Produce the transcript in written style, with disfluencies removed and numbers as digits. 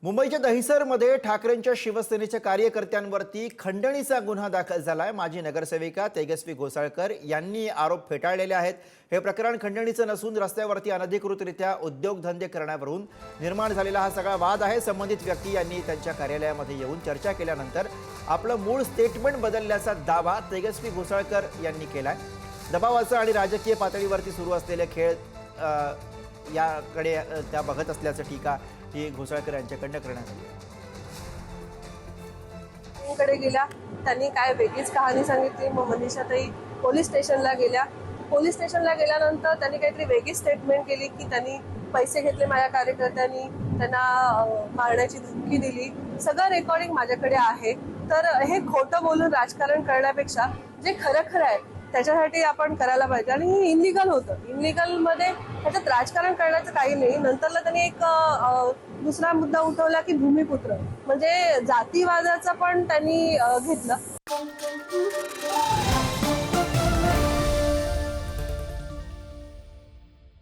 मुंबईच्या दहिसरमध्ये ठाकरेंच्या शिवसेनेच्या कार्यकर्त्यांवरती खंडणीचा गुन्हा दाखल झालाय। माजी नगरसेविका तेजस्वी घोसाळकर यांनी आरोप फेटाळलेले आहेत। हे प्रकरण खंडणीचं नसून रस्त्यावरती अनधिकृतरित्या उद्योगधंदे करण्यावरून निर्माण झालेला हा सगळा वाद आहे। संबंधित व्यक्ती यांनी त्यांच्या कार्यालयामध्ये येऊन चर्चा केल्यानंतर आपलं मूळ स्टेटमेंट बदलल्याचा दावा तेजस्वी घोसाळकर यांनी केलाय। दबावाचा आणि राजकीय पातळीवरती सुरू असलेले खेळ याकडे त्या बघत असल्याचं टीका ही घोसाळकर यांच्याकडनं करण्यात आली आहे। कडे गेल्या, त्यांनी काय वेगळीच कहाणी सांगितली। मग मनीषाताई पोलीस स्टेशनला गेल्या। पोलीस स्टेशनला गेल्यानंतर त्यांनी काहीतरी वेगळी स्टेटमेंट केली की त्यांनी पैसे घेतले माझ्या कार्यकर्त्यांनी, त्यांना मारण्याची धमकी दिली। सगळं रेकॉर्डिंग माझ्याकडे आहे। तर हे खोटं बोलून राजकारण करण्यापेक्षा जे खरं आहे त्याच्यासाठी आपण करायला पाहिजे। आणि हे इनलिगल होतं। इनलिगल मध्ये त्याच्यात राजकारण करण्याचं काही नाही। नंतरला त्यांनी एक दुसरा मुद्दा उठवला की भूमिपुत्र, म्हणजे जातीवादाचा पण त्यांनी घेतलं।